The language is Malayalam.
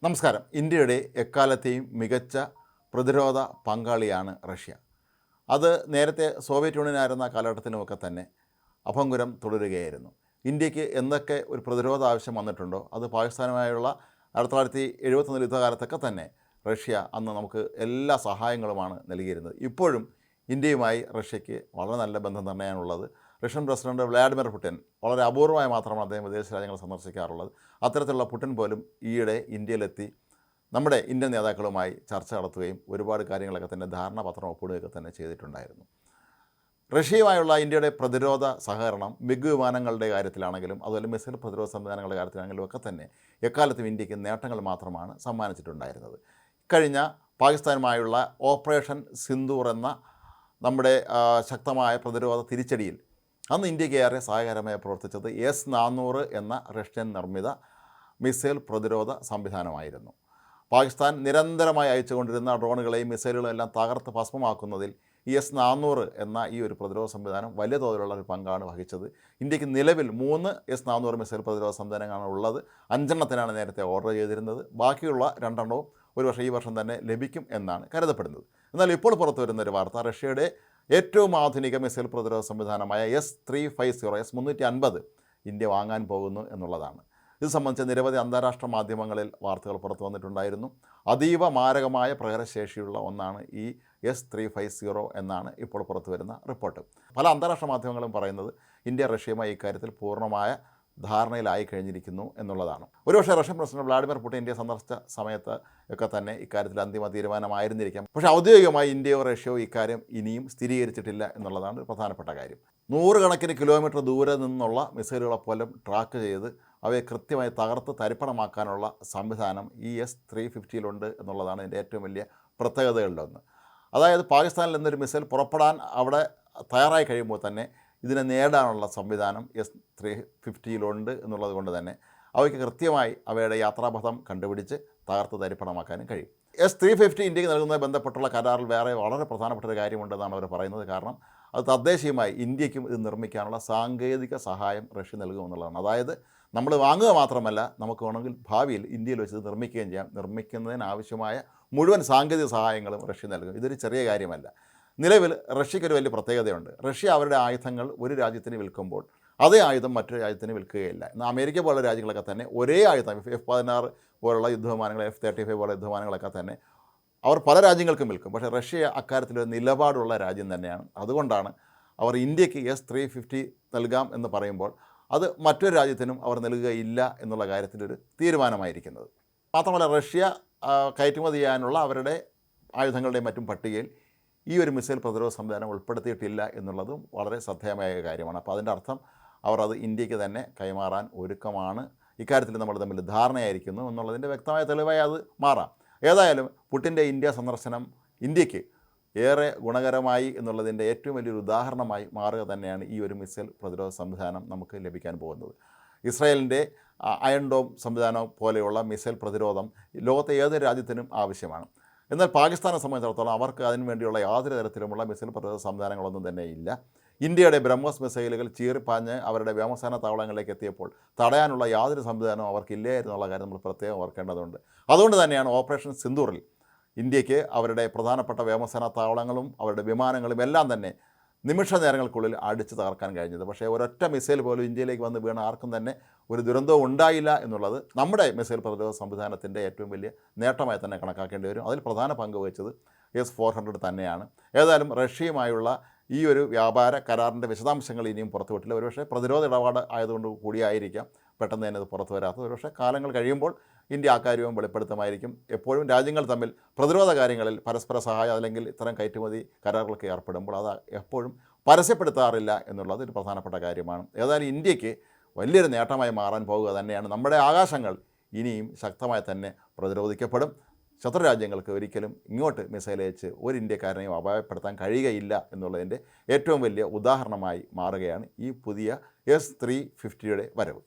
നമസ്കാരം. ഇന്ത്യയുടെ എക്കാലത്തെയും മികച്ച പ്രതിരോധ പങ്കാളിയാണ് റഷ്യ. അത് നേരത്തെ സോവിയറ്റ് യൂണിയനായിരുന്ന കാലഘട്ടത്തിലുമൊക്കെ തന്നെ അഭംഗുരം തുടരുകയായിരുന്നു. ഇന്ത്യക്ക് എന്തൊക്കെ ഒരു പ്രതിരോധ ആവശ്യം വന്നിട്ടുണ്ടോ അത് പാകിസ്ഥാനുമായുള്ള 1971 യുദ്ധകാലത്തൊക്കെ തന്നെ റഷ്യ അന്ന് നമുക്ക് എല്ലാ സഹായങ്ങളുമാണ് നൽകിയിരുന്നത്. ഇപ്പോഴും ഇന്ത്യയുമായി റഷ്യയ്ക്ക് വളരെ നല്ല ബന്ധം തന്നെയാണുള്ളത്. റഷ്യൻ പ്രസിഡന്റ് വ്ളാഡിമിർ പുടിൻ വളരെ അപൂർവമായി മാത്രമാണ് അദ്ദേഹം വിദേശ രാജ്യങ്ങൾ സന്ദർശിക്കാറുള്ളത്. അത്തരത്തിലുള്ള പുടിൻ പോലും ഈയിടെ ഇന്ത്യയിലെത്തി നമ്മുടെ ഇന്ത്യൻ നേതാക്കളുമായി ചർച്ച നടത്തുകയും ഒരുപാട് കാര്യങ്ങളൊക്കെ തന്നെ ധാരണാപത്രം ഒപ്പിടുകയൊക്കെ തന്നെ ചെയ്തിട്ടുണ്ടായിരുന്നു. റഷ്യയുമായുള്ള ഇന്ത്യയുടെ പ്രതിരോധ സഹകരണം മിഗ് വിമാനങ്ങളുടെ കാര്യത്തിലാണെങ്കിലും അതുപോലെ മിസൈൽ പ്രതിരോധ സംവിധാനങ്ങളുടെ കാര്യത്തിലാണെങ്കിലും ഒക്കെ തന്നെ എക്കാലത്തും ഇന്ത്യക്ക് നേട്ടങ്ങൾ മാത്രമാണ് സമ്മാനിച്ചിട്ടുണ്ടായിരുന്നത്. കഴിഞ്ഞ പാകിസ്ഥാനുമായുള്ള ഓപ്പറേഷൻ സിന്ദൂർ എന്ന നമ്മുടെ ശക്തമായ പ്രതിരോധ തിരിച്ചടിയിൽ അന്ന് ഇന്ത്യക്ക് ഏറെ സഹായകരമായി പ്രവർത്തിച്ചത് S-400 എന്ന റഷ്യൻ നിർമ്മിത മിസൈൽ പ്രതിരോധ സംവിധാനമായിരുന്നു. പാകിസ്ഥാൻ നിരന്തരമായി അയച്ചുകൊണ്ടിരുന്ന ഡ്രോണുകളെയും മിസൈലുകളെയും എല്ലാം തകർത്ത് ഭസ്മമാക്കുന്നതിൽ ഈ S-400 എന്ന ഈ ഒരു പ്രതിരോധ സംവിധാനം വലിയ തോതിലുള്ള ഒരു പങ്കാണ് വഹിച്ചത്. ഇന്ത്യക്ക് നിലവിൽ 3 S-400 മിസൈൽ പ്രതിരോധ സംവിധാനങ്ങളാണ് ഉള്ളത്. 5 നേരത്തെ ഓർഡർ ചെയ്തിരുന്നത്. ബാക്കിയുള്ള 2 ഈ വർഷം തന്നെ ലഭിക്കും എന്നാണ് കരുതപ്പെടുന്നത്. എന്നാൽ ഇപ്പോൾ പുറത്തു വരുന്നൊരു വാർത്ത റഷ്യയുടെ ഏറ്റവും ആധുനിക മിസൈൽ പ്രതിരോധ സംവിധാനമായ S-350 S-350 ഇന്ത്യ വാങ്ങാൻ പോകുന്നു എന്നുള്ളതാണ്. ഇത് സംബന്ധിച്ച് നിരവധി അന്താരാഷ്ട്ര മാധ്യമങ്ങളിൽ വാർത്തകൾ പുറത്തു വന്നിട്ടുണ്ടായിരുന്നു. അതീവ മാരകമായ പ്രഹരശേഷിയുള്ള ഒന്നാണ് ഈ S-350 എന്നാണ് ഇപ്പോൾ പുറത്തു വരുന്ന റിപ്പോർട്ട്. പല അന്താരാഷ്ട്ര മാധ്യമങ്ങളും പറയുന്നത് ഇന്ത്യ റഷ്യയുമായി ഇക്കാര്യത്തിൽ പൂർണ്ണമായ ധാരണയിലായി കഴിഞ്ഞിരിക്കുന്നു എന്നുള്ളതാണ്. ഒരുപക്ഷെ Russian president Vladimir Putin India സന്ദർശിച്ച സമയത്ത് ഒക്കെ തന്നെ ഇക്കാര്യത്തിൽ അന്തിമ തീരുമാനമായിരുന്നിരിക്കാം. പക്ഷേ ഔദ്യോഗികമായി ഇന്ത്യയോ റഷ്യയോ ഇക്കാര്യം ഇനിയും സ്ഥിരീകരിച്ചിട്ടില്ല എന്നുള്ളതാണ് ഒരു പ്രധാനപ്പെട്ട കാര്യം. 100 കണക്കിന് കിലോമീറ്റർ ദൂരെ നിന്നുള്ള മിസൈലുകളെ പോലും ട്രാക്ക് ചെയ്ത് അവയെ കൃത്യമായി തകർത്ത് തരിപ്പണമാക്കാനുള്ള സംവിധാനം ഈ S-350 എന്നുള്ളതാണ് ഇതിൻ്റെ ഏറ്റവും വലിയ പ്രത്യേകതകളിലൊന്ന്. അതായത് പാകിസ്ഥാനിൽ നിന്നൊരു മിസൈൽ പുറപ്പെടാൻ അവിടെ തയ്യാറായി കഴിയുമ്പോൾ തന്നെ ഇതിനെ നേടാനുള്ള സംവിധാനം S-350 എന്നുള്ളത് കൊണ്ട് തന്നെ അവയ്ക്ക് കൃത്യമായി അവയുടെ യാത്രാപഥം കണ്ടുപിടിച്ച് തകർത്ത് തരിപ്പണമാക്കാനും കഴിയും. S-350 ഇന്ത്യക്ക് നൽകുന്നതുമായി ബന്ധപ്പെട്ടുള്ള കരാറിൽ വേറെ വളരെ പ്രധാനപ്പെട്ട ഒരു കാര്യമുണ്ടെന്നാണ് അവർ പറയുന്നത്. കാരണം അത് തദ്ദേശീയമായി ഇന്ത്യക്കും ഇത് നിർമ്മിക്കാനുള്ള സാങ്കേതിക സഹായം റഷ്യ നൽകുമെന്നുള്ളതാണ്. അതായത് നമ്മൾ വാങ്ങുക മാത്രമല്ല, നമുക്ക് വേണമെങ്കിൽ ഭാവിയിൽ ഇന്ത്യയിൽ വെച്ച് നിർമ്മിക്കുകയും ചെയ്യാം. നിർമ്മിക്കുന്നതിനാവശ്യമായ മുഴുവൻ സാങ്കേതിക സഹായങ്ങളും റഷ്യ നൽകും. ഇതൊരു ചെറിയ കാര്യമല്ല. നിലവിൽ റഷ്യയ്ക്കൊരു വലിയ പ്രത്യേകതയുണ്ട്. റഷ്യ അവരുടെ ആയുധങ്ങൾ ഒരു രാജ്യത്തിന് വിൽക്കുമ്പോൾ അതേ ആയുധം മറ്റൊരു രാജ്യത്തിന് വിൽക്കുകയില്ല. എന്നാൽ അമേരിക്ക പോലുള്ള രാജ്യങ്ങളൊക്കെ തന്നെ ഒരേ ആയുധം F-16 പോലുള്ള യുദ്ധവിമാനങ്ങൾ, F-35 പോലുള്ള യുദ്ധവിമാനങ്ങളൊക്കെ തന്നെ അവർ പല രാജ്യങ്ങൾക്കും വിൽക്കും. പക്ഷേ റഷ്യ അക്കാര്യത്തിലൊരു നിലപാടുള്ള രാജ്യം തന്നെയാണ്. അതുകൊണ്ടാണ് അവർ ഇന്ത്യക്ക് S-350 നൽകാം എന്ന് പറയുമ്പോൾ അത് മറ്റൊരു രാജ്യത്തിനും അവർ നൽകുകയില്ല എന്നുള്ള കാര്യത്തിലൊരു തീരുമാനമായിരിക്കുന്നത്. മാത്രമല്ല റഷ്യ കയറ്റുമതി ചെയ്യാനുള്ള അവരുടെ ആയുധങ്ങളുടെയും മറ്റും പട്ടികയിൽ ഈ ഒരു മിസൈൽ പ്രതിരോധ സംവിധാനം ഉൾപ്പെടുത്തിയിട്ടില്ല എന്നുള്ളതും വളരെ ശ്രദ്ധേയമായ കാര്യമാണ്. അപ്പോൾ അതിൻ്റെ അർത്ഥം അവർ അത് ഇന്ത്യക്ക് തന്നെ കൈമാറാൻ ഒരുക്കമാണ്. ഇക്കാര്യത്തിൽ നമ്മൾ തമ്മിൽ ധാരണയായിരിക്കുന്നു എന്നുള്ളതിൻ്റെ വ്യക്തമായ തെളിവായി അത് മാറാം. ഏതായാലും പുടിൻ്റെ ഇന്ത്യ സന്ദർശനം ഇന്ത്യക്ക് ഏറെ ഗുണകരമായി എന്നുള്ളതിൻ്റെ ഏറ്റവും വലിയൊരു ഉദാഹരണമായി മാറുക തന്നെയാണ് ഈ ഒരു മിസൈൽ പ്രതിരോധ സംവിധാനം നമുക്ക് ലഭിക്കാൻ പോകുന്നത്. ഇസ്രായേലിൻ്റെ അയൺ ഡോം സംവിധാനം പോലെയുള്ള മിസൈൽ പ്രതിരോധം ലോകത്തെ ഏതൊരു രാജ്യത്തിനും ആവശ്യമാണ്. എന്നാൽ പാകിസ്ഥാനെ സംബന്ധിച്ചിടത്തോളം അവർക്ക് അതിനു വേണ്ടിയുള്ള യാതൊരു തരത്തിലുമുള്ള മിസൈൽ പ്രതിരോധ സംവിധാനങ്ങളൊന്നും തന്നെ ഇല്ല. ഇന്ത്യയുടെ ബ്രഹ്മോസ് മിസൈലുകൾ ചീറിപ്പാഞ്ഞ് അവരുടെ വ്യോമസേന താവളങ്ങളിലേക്ക് എത്തിയപ്പോൾ തടയാനുള്ള യാതൊരു സംവിധാനവും അവർക്കില്ലായിരുന്നുള്ള കാര്യം നമ്മൾ പ്രത്യേകം ഓർക്കേണ്ടതുണ്ട്. അതുകൊണ്ട് തന്നെയാണ് ഓപ്പറേഷൻ സിന്ദൂറിൽ ഇന്ത്യക്ക് അവരുടെ പ്രധാനപ്പെട്ട വ്യോമസേന താവളങ്ങളും അവരുടെ വിമാനങ്ങളും എല്ലാം തന്നെ നിമിഷ നേരങ്ങൾക്കുള്ളിൽ അടിച്ചു തകർക്കാൻ കഴിഞ്ഞത്. പക്ഷേ ഒരൊറ്റ മിസൈൽ പോലും ഇന്ത്യയിലേക്ക് വന്ന് വീണ ആർക്കും തന്നെ ഒരു ദുരന്തവും ഉണ്ടായില്ല എന്നുള്ളത് നമ്മുടെ മിസൈൽ പ്രതിരോധ സംവിധാനത്തിൻ്റെ ഏറ്റവും വലിയ നേട്ടമായി തന്നെ കണക്കാക്കേണ്ടി വരും. അതിൽ പ്രധാന പങ്ക് വഹിച്ചത് S-400 തന്നെയാണ്. ഏതായാലും റഷ്യയുമായുള്ള ഈ ഒരു വ്യാപാര കരാറിൻ്റെ വിശദാംശങ്ങൾ ഇനിയും പുറത്തുവിട്ടില്ല. ഒരുപക്ഷെ പ്രതിരോധ ഇടപാട് ആയതുകൊണ്ട് കൂടിയായിരിക്കാം പെട്ടെന്ന് തന്നെ അത് പുറത്തു വരാത്തത്. ഒരുപക്ഷെ കാലങ്ങൾ കഴിയുമ്പോൾ ഇന്ത്യ അക്കാര്യവും വെളിപ്പെടുത്തുമായിരിക്കും. എപ്പോഴും രാജ്യങ്ങൾ തമ്മിൽ പ്രതിരോധ കാര്യങ്ങളിൽ പരസ്പര സഹായം അല്ലെങ്കിൽ ഇത്തരം കയറ്റുമതി കരാറുകൾക്ക് ഏർപ്പെടുമ്പോൾ അത് എപ്പോഴും പരസ്യപ്പെടുത്താറില്ല എന്നുള്ളത് ഒരു പ്രധാനപ്പെട്ട കാര്യമാണ്. ഏതായാലും ഇന്ത്യക്ക് വലിയൊരു നേട്ടമായി മാറാൻ പോവുക തന്നെയാണ്. നമ്മുടെ ആകാശങ്ങൾ ഇനിയും ശക്തമായി തന്നെ പ്രതിരോധിക്കപ്പെടും. ശത്രു രാജ്യങ്ങൾക്ക് ഒരിക്കലും ഇങ്ങോട്ട് മിസൈൽ അയച്ച് ഒരു ഇന്ത്യക്കാരനെയും അപായപ്പെടുത്താൻ കഴിയുകയില്ല എന്നുള്ളതിൻ്റെ ഏറ്റവും വലിയ ഉദാഹരണമായി മാറുകയാണ് ഈ പുതിയ S-350 വരവ്.